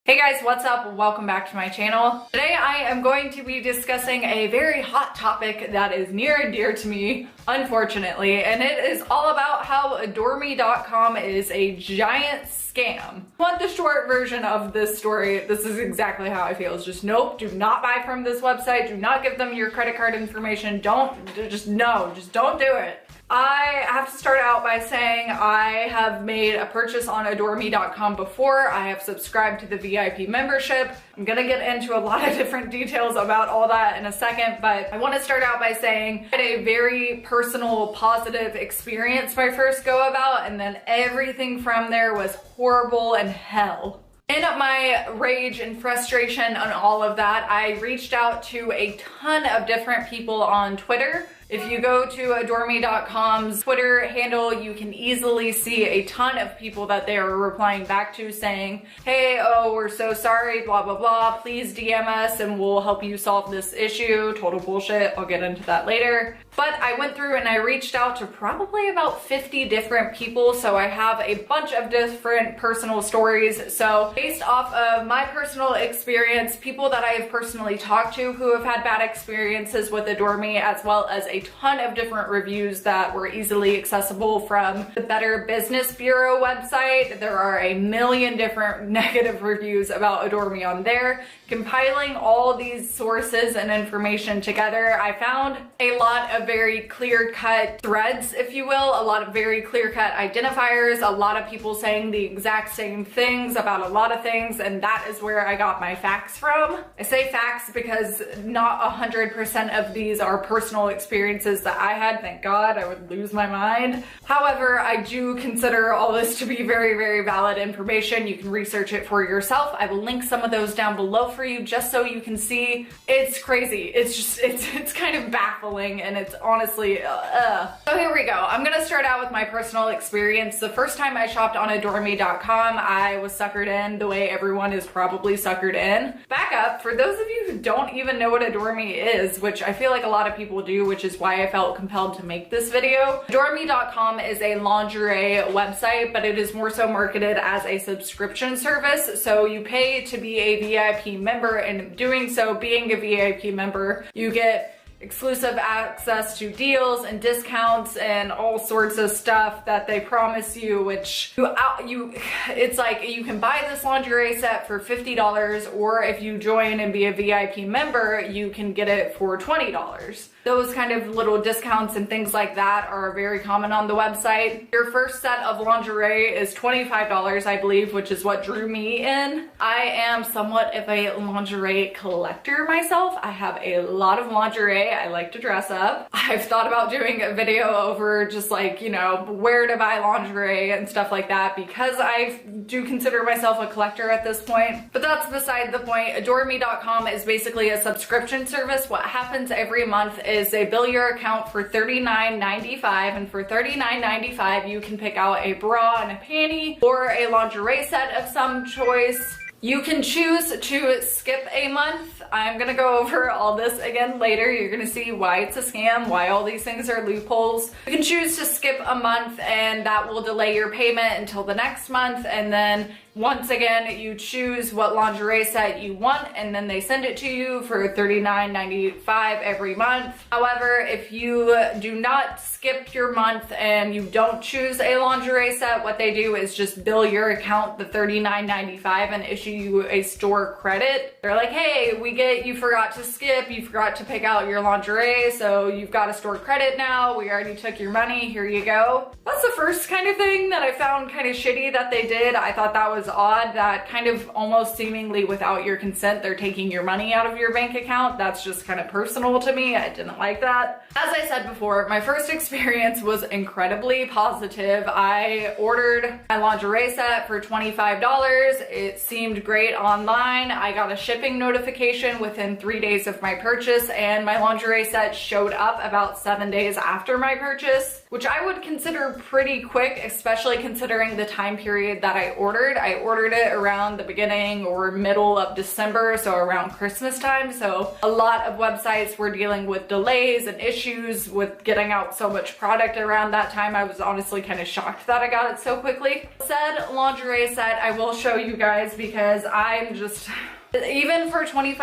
Hey guys, what's up? Welcome back to my channel. Today I am going to be discussing a very hot topic that is near and dear to me, unfortunately, and it is all about how Adore.me.com is a giant scam. Want the short version of this story? This is exactly how I feel. It's just nope, do not buy from this website, do not give them your credit card information, don't do it. I have to start out by saying I have made a purchase on Adore.me.com before. I have subscribed to the VIP membership. I'm gonna get into a lot of different details about all that in a second, but I want to start out by saying I had a very personal, positive experience my first go about, and then everything from there was horrible and hell. In my rage and frustration and all of that, I reached out to a ton of different people on Twitter. If you go to Adore.me.com's Twitter handle, you can easily see a ton of people that they are replying back to saying, hey, oh, we're so sorry, blah, blah, blah. Please DM us and we'll help you solve this issue. Total bullshit. I'll get into that later. But I went through and I reached out to probably about 50 different people. So I have a bunch of different personal stories. So based off of my personal experience, people that I have personally talked to who have had bad experiences with Adore.me, as well as a ton of different reviews that were easily accessible from the Better Business Bureau website. There are a million different negative reviews about Adore.me on there. Compiling all these sources and information together, I found a lot of very clear-cut threads, if you will, a lot of very clear-cut identifiers, a lot of people saying the exact same things about a lot of things, and that is where I got my facts from. I say facts because not 100% of these are personal experiences that I had. Thank God, I would lose my mind. However, I do consider all this to be very, very valid information. You can research it for yourself. I will link some of those down below for you just so you can see. It's crazy. It's kind of baffling, and it's honestly, So here we go. I'm gonna start out with my personal experience. The first time I shopped on Adore.me.com, I was suckered in the way everyone is probably suckered in. Back up, for those of you who don't even know what Adore.me is, which I feel like a lot of people do, which is why I felt compelled to make this video. Adore.me.com is a lingerie website, but it is more so marketed as a subscription service. So you pay to be a VIP member, and doing so, being a VIP member, you get exclusive access to deals and discounts and all sorts of stuff that they promise you, which it's like you can buy this lingerie set for $50, or if you join and be a VIP member, you can get it for $20. Those kind of little discounts and things like that are very common on the website. Your first set of lingerie is $25, I believe, which is what drew me in. I am somewhat of a lingerie collector myself. I have a lot of lingerie. I like to dress up. I've thought about doing a video over just like, you know, where to buy lingerie and stuff like that, because I do consider myself a collector at this point. But that's beside the point. Adore.me.com is basically a subscription service. What happens every month is they bill your account for $39.95, and for $39.95 you can pick out a bra and a panty or a lingerie set of some choice. You can choose to skip a month. I'm gonna go over all this again later. You're gonna see why it's a scam, why all these things are loopholes. You can choose to skip a month, and that will delay your payment until the next month, and then once again, you choose what lingerie set you want, and then they send it to you for $39.95 every month. However, if you do not skip your month and you don't choose a lingerie set, what they do is just bill your account the $39.95 and issue you a store credit. They're like, hey, we get you forgot to skip, you forgot to pick out your lingerie, so you've got a store credit now, we already took your money, here you go. That's the first kind of thing that I found kind of shitty that they did. I thought that was odd, that kind of almost seemingly without your consent they're taking your money out of your bank account. That's just kind of personal to me. I didn't like that. As I said before, my first experience was incredibly positive. I ordered my lingerie set for $25. It seemed great online. I got a shipping notification within 3 days of my purchase, and my lingerie set showed up about 7 days after my purchase, which I would consider pretty quick, especially considering the time period that I ordered. I ordered it around the beginning or middle of December, so around Christmas time. So a lot of websites were dealing with delays and issues with getting out so much product around that time. I was honestly kind of shocked that I got it so quickly. Said lingerie set I will show you guys because I'm just... Even for $25,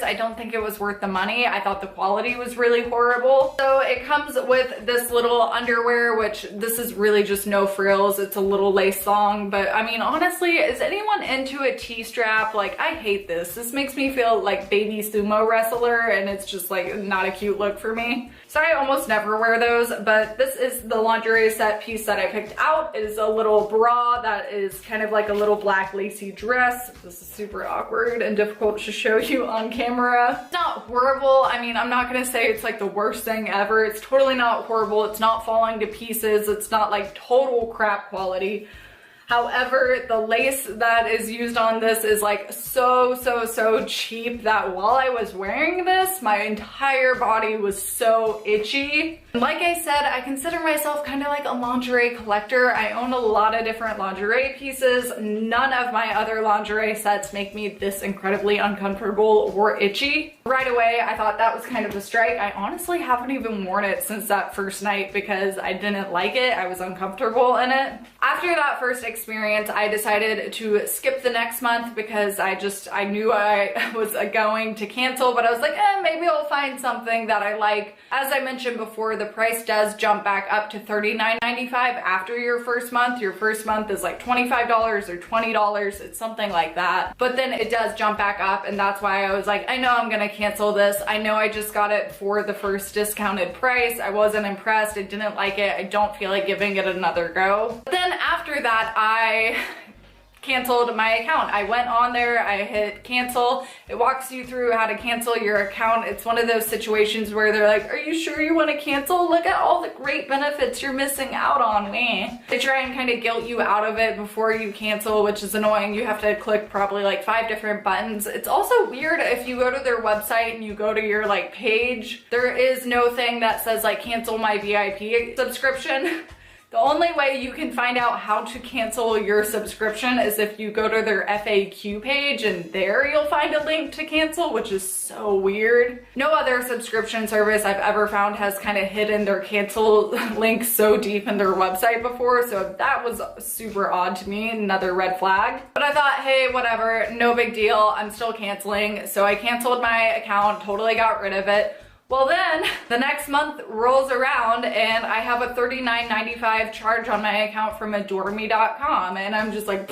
I don't think it was worth the money. I thought the quality was really horrible. So it comes with this little underwear, which this is really just no frills. It's a little lace thong, but I mean, honestly, is anyone into a T-strap? Like, I hate this. This makes me feel like baby sumo wrestler, and it's just like not a cute look for me. So I almost never wear those, but this is the lingerie set piece that I picked out. It is a little bra that is kind of like a little black lacy dress. This is super awkward and difficult to show you on camera. It's not horrible. I mean, I'm not gonna say it's like the worst thing ever. It's totally not horrible. It's not falling to pieces. It's not like total crap quality. However, the lace that is used on this is like so cheap that while I was wearing this, my entire body was so itchy. Like I said, I consider myself kind of like a lingerie collector. I own a lot of different lingerie pieces. None of my other lingerie sets make me this incredibly uncomfortable or itchy. Right away, I thought that was kind of a strike. I honestly haven't even worn it since that first night because I didn't like it. I was uncomfortable in it. After that first experience, I decided to skip the next month because I knew I was going to cancel, but I was like, maybe I'll find something that I like. As I mentioned before, the price does jump back up to $39.95 after your first month. Your first month is like $25 or $20. It's something like that. But then it does jump back up, and that's why I was like, I know I'm gonna cancel this. I know I just got it for the first discounted price. I wasn't impressed. I didn't like it. I don't feel like giving it another go. But then after that, I canceled my account. I went on there, I hit cancel. It walks you through how to cancel your account. It's one of those situations where they're like, are you sure you want to cancel? Look at all the great benefits you're missing out on, man. They try and kind of guilt you out of it before you cancel, which is annoying. You have to click probably like 5 different buttons. It's also weird if you go to their website and you go to your like page, there is no thing that says like cancel my VIP subscription. The only way you can find out how to cancel your subscription is if you go to their FAQ page, and there you'll find a link to cancel, which is so weird. No other subscription service I've ever found has kind of hidden their cancel link so deep in their website before, so that was super odd to me, another red flag. But I thought, hey, whatever, no big deal, I'm still canceling. So I canceled my account, totally got rid of it. Well then, the next month rolls around and I have a $39.95 charge on my account from Adore.me.com, and I'm just like,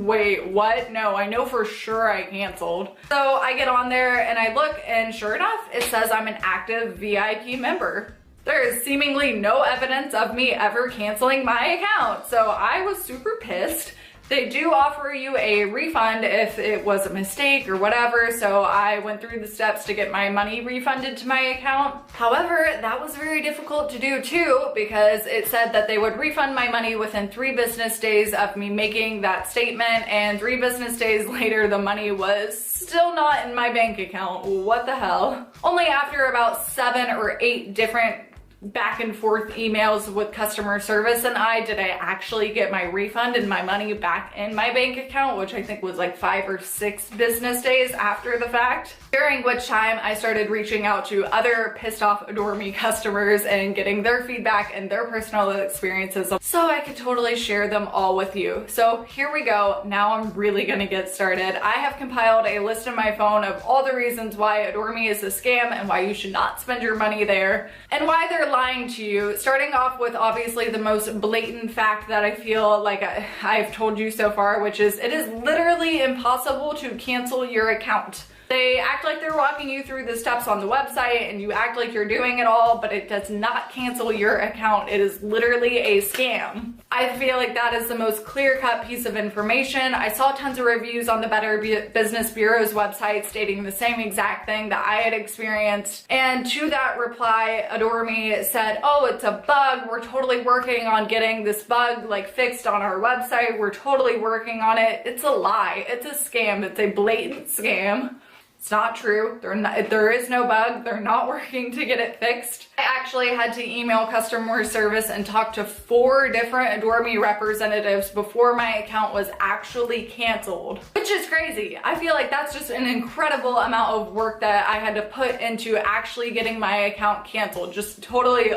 wait, what? No, I know for sure I canceled. So I get on there and I look, and sure enough, it says I'm an active VIP member. There is seemingly no evidence of me ever canceling my account, so I was super pissed. They do offer you a refund if it was a mistake or whatever, so I went through the steps to get my money refunded to my account. However, that was very difficult to do too, because it said that they would refund my money within 3 business days of me making that statement, and 3 business days later the money was still not in my bank account. What the hell? Only after about 7 or 8 different back and forth emails with customer service and did I actually get my refund and my money back in my bank account, which I think was like 5 or 6 business days after the fact. During which time I started reaching out to other pissed off Adore Me customers and getting their feedback and their personal experiences so I could totally share them all with you. So here we go. Now I'm really gonna get started. I have compiled a list in my phone of all the reasons why Adore Me is a scam and why you should not spend your money there and why they're lying to you. Starting off with obviously the most blatant fact that I feel like I've told you so far, which is it is literally impossible to cancel your account. They act like they're walking you through the steps on the website and you act like you're doing it all, but it does not cancel your account. It is literally a scam. I feel like that is the most clear-cut piece of information. I saw tons of reviews on the Better Business Bureau's website stating the same exact thing that I had experienced. And to that reply, Adore Me said, oh, it's a bug. We're totally working on getting this bug like fixed on our website. We're totally working on it. It's a lie. It's a scam. It's a blatant scam. It's not true. There is no bug. They're not working to get it fixed. I actually had to email customer service and talk to 4 different Adore Me representatives before my account was actually canceled, which is crazy. I feel like that's just an incredible amount of work that I had to put into actually getting my account canceled. Just totally,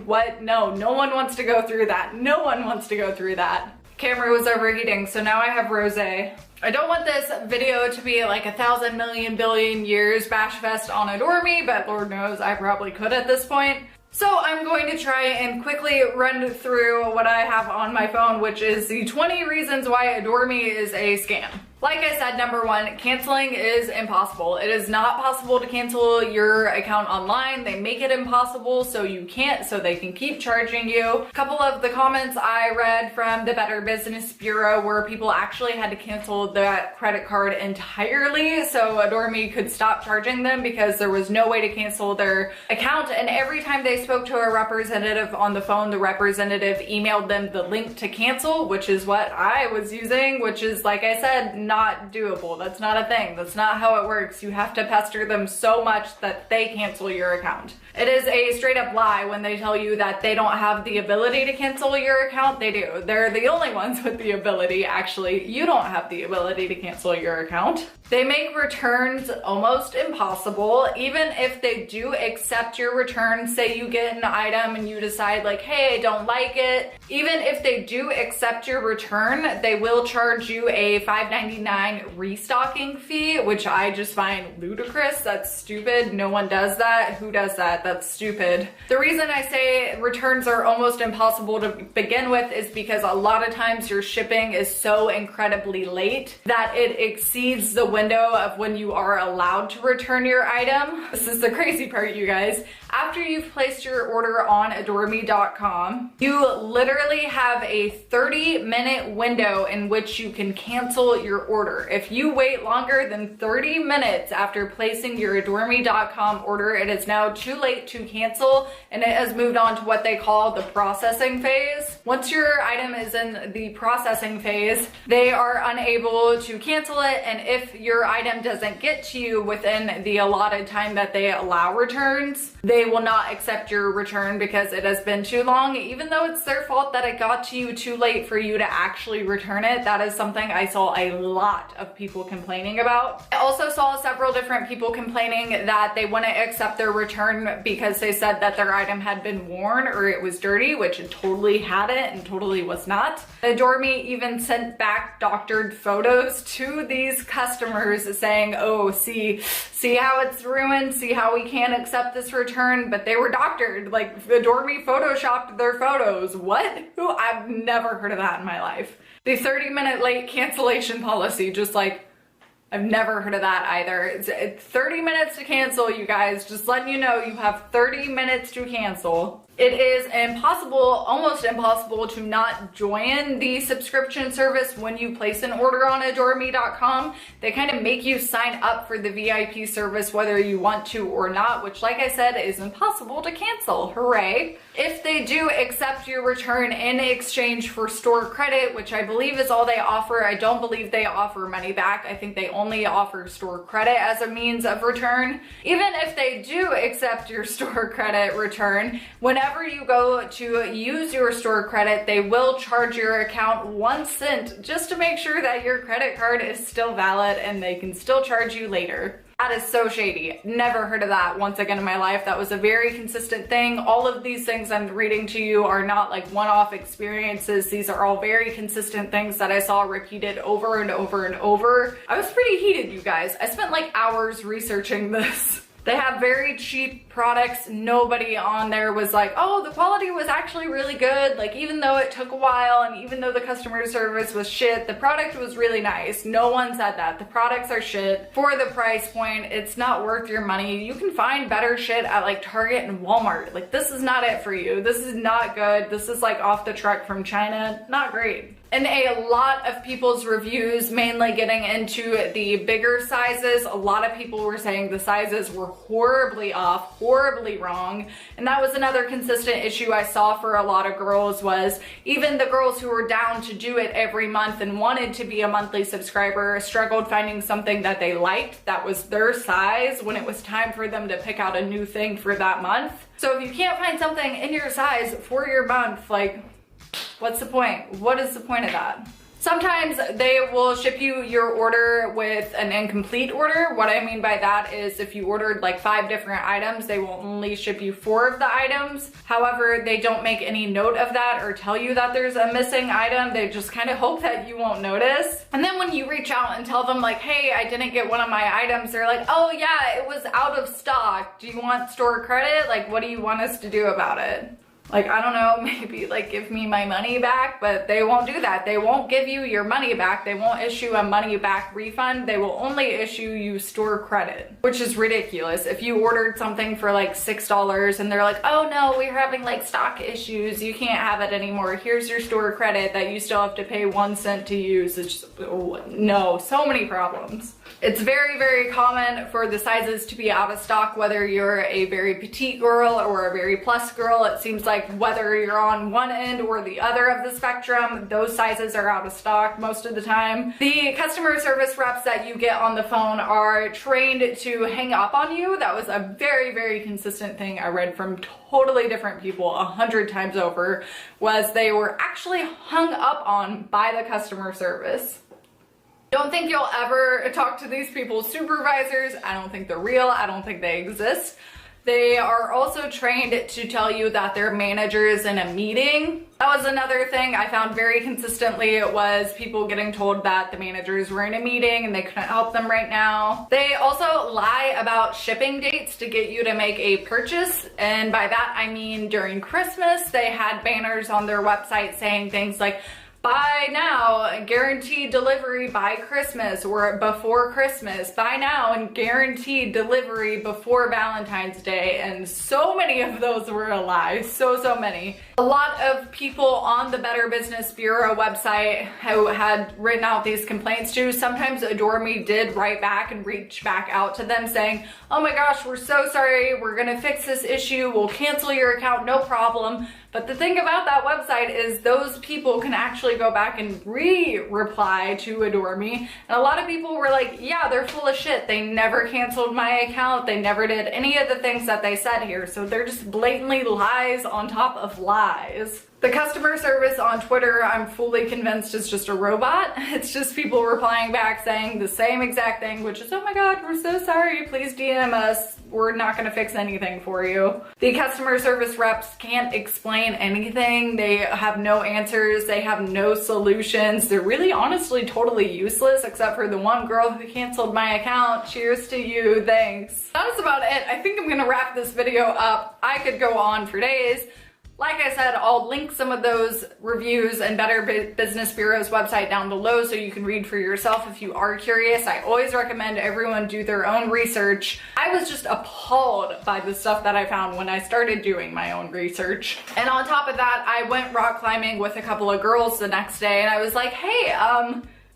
what? No one wants to go through that. No one wants to go through that. Camera was overheating, so now I have rosé. I don't want this video to be like 1,000 million billion years bash fest on Adore Me, but Lord knows I probably could at this point. So I'm going to try and quickly run through what I have on my phone, which is the 20 reasons why Adore Me is a scam. Like I said, number 1, canceling is impossible. It is not possible to cancel your account online. They make it impossible so you can't, so they can keep charging you. A couple of the comments I read from the Better Business Bureau where people actually had to cancel that credit card entirely so Adore Me could stop charging them because there was no way to cancel their account. And every time they spoke to a representative on the phone, the representative emailed them the link to cancel, which is what I was using, which is, like I said, not doable. That's not a thing. That's not how it works. You have to pester them so much that they cancel your account. It is a straight up lie when they tell you that they don't have the ability to cancel your account. They do. They're the only ones with the ability. Actually, you don't have the ability to cancel your account. They make returns almost impossible. Even if they do accept your return, say you get an item and you decide like, hey, I don't like it. Even if they do accept your return, they will charge you a $5.99 restocking fee, which I just find ludicrous. That's stupid. No one does that. Who does that? That's stupid. The reason I say returns are almost impossible to begin with is because a lot of times your shipping is so incredibly late that it exceeds the window of when you are allowed to return your item. This is the crazy part, you guys. After you've placed your order on adoreme.com, you literally have a 30-minute window in which you can cancel your order. If you wait longer than 30 minutes after placing your adoreme.com order, it is now too late to cancel and it has moved on to what they call the processing phase. Once your item is in the processing phase, they are unable to cancel it, and if your item doesn't get to you within the allotted time that they allow returns, they will not accept your return because it has been too long. Even though it's their fault that it got to you too late for you to actually return it, that is something I saw a lot of people complaining about. I also saw several different people complaining that they wouldn't accept their return because they said that their item had been worn or it was dirty, which it totally hadn't and totally was not. Adore Me even sent back doctored photos to these customers saying, oh, see how it's ruined, see how we can't accept this return, but they were doctored. Like, Adore Me photoshopped their photos. What? Who? I've never heard of that in my life. The 30-minute late cancellation policy, just like, I've never heard of that either. It's 30 minutes to cancel, you guys. Just letting you know, you have 30 minutes to cancel. It is impossible, almost impossible, to not join the subscription service when you place an order on adoreme.com. They kind of make you sign up for the VIP service whether you want to or not, which, like I said, is impossible to cancel. Hooray. If they do accept your return in exchange for store credit, which I believe is all they offer, I don't believe they offer money back. I think they only offer store credit as a means of return. Even if they do accept your store credit return, whenever you go to use your store credit, they will charge your account 1 cent just to make sure that your credit card is still valid and they can still charge you later. That is so shady. Never heard of that once again in my life. That was a very consistent thing. All of these things I'm reading to you are not like one-off experiences. These are all very consistent things that I saw repeated over and over and over. I was pretty heated, you guys. I spent like hours researching this. They have very cheap products. Nobody on there was like, oh, the quality was actually really good. Like, even though it took a while and even though the customer service was shit, the product was really nice. No one said that. The products are shit. For the price point, it's not worth your money. You can find better shit at like Target and Walmart. Like, this is not it for you. This is not good. This is like off the truck from China. Not great. In a lot of people's reviews, mainly getting into the bigger sizes, a lot of people were saying the sizes were horribly off, horribly wrong. And that was another consistent issue I saw for a lot of girls, was even the girls who were down to do it every month and wanted to be a monthly subscriber struggled finding something that they liked that was their size when it was time for them to pick out a new thing for that month. So if you can't find something in your size for your month, like, what's the point? What is the point of that? Sometimes they will ship you your order with an incomplete order. What I mean by that is if you ordered like 5 different items, they will only ship you 4 of the items. However, they don't make any note of that or tell you that there's a missing item. They just kind of hope that you won't notice. And then when you reach out and tell them like, hey, I didn't get one of my items, they're like, oh yeah, it was out of stock. Do you want store credit? Like, what do you want us to do about it? Like, I don't know, maybe like give me my money back, but they won't do that. They won't give you your money back. They won't issue a money back refund. They will only issue you store credit, which is ridiculous. If you ordered something for like $6 and they're like, oh no, we're having like stock issues, you can't have it anymore. Here's your store credit that you still have to pay 1 cent to use. It's just, oh, no, so many problems. It's very, very common for the sizes to be out of stock, whether you're a very petite girl or a very plus girl. It seems like whether you're on one end or the other of the spectrum, those sizes are out of stock most of the time. The customer service reps that you get on the phone are trained to hang up on you. That was a very, very consistent thing I read from totally different people 100 times over, was they were actually hung up on by the customer service. Don't think you'll ever talk to these people's supervisors. I don't think they're real. I don't think they exist. They are also trained to tell you that their manager is in a meeting. That was another thing I found very consistently. It was people getting told that the managers were in a meeting and they couldn't help them right now. They also lie about shipping dates to get you to make a purchase. And by that, I mean during Christmas, they had banners on their website saying things like, buy now, guaranteed delivery by Christmas, or before Christmas. Buy now and guaranteed delivery before Valentine's Day. And so many of those were a lie. So many. A lot of people on the Better Business Bureau website who had written out these complaints too, sometimes Adore Me did write back and reach back out to them saying, oh my gosh, we're so sorry. We're gonna fix this issue. We'll cancel your account, no problem. But the thing about that website is those people can actually go back and reply to Adore Me. And a lot of people were like, yeah, they're full of shit. They never canceled my account. They never did any of the things that they said here. So they're just blatantly lies on top of lies. The customer service on Twitter, I'm fully convinced, is just a robot. It's just people replying back saying the same exact thing, which is, oh my god, we're so sorry, please DM us. We're not gonna fix anything for you. The customer service reps can't explain anything. They have no answers. They have no solutions. They're really honestly totally useless, except for the one girl who canceled my account. Cheers to you, thanks. That's about it. I think I'm gonna wrap this video up. I could go on for days. Like I said, I'll link some of those reviews and Better Business Bureau's website down below so you can read for yourself if you are curious. I always recommend everyone do their own research. I was just appalled by the stuff that I found when I started doing my own research. And on top of that, I went rock climbing with a couple of girls the next day and I was like, hey,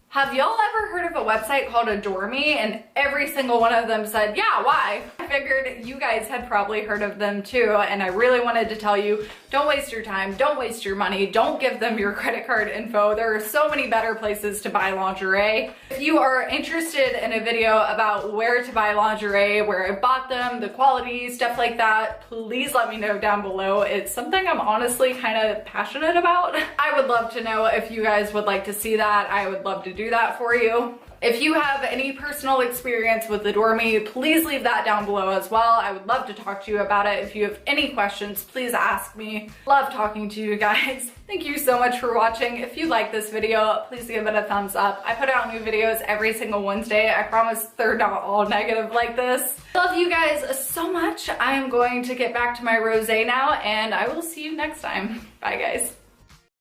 have y'all ever heard of a website called Adore Me? And every single one of them said, yeah, why? I figured you guys had probably heard of them too, and I really wanted to tell you, don't waste your time, don't waste your money, don't give them your credit card info. There are so many better places to buy lingerie. If you are interested in a video about where to buy lingerie, where I bought them, the quality, stuff like that, please let me know down below. It's something I'm honestly kind of passionate about. I would love to know if you guys would like to see that. I would love to do that for you. If you have any personal experience with Adore Me, please leave that down below as well. I would love to talk to you about it. If you have any questions, please ask me. Love talking to you guys. Thank you so much for watching. If you like this video, please give it a thumbs up. I put out new videos every single Wednesday. I promise they're not all negative like this. Love you guys so much. I am going to get back to my rosé now, and I will see you next time. Bye guys.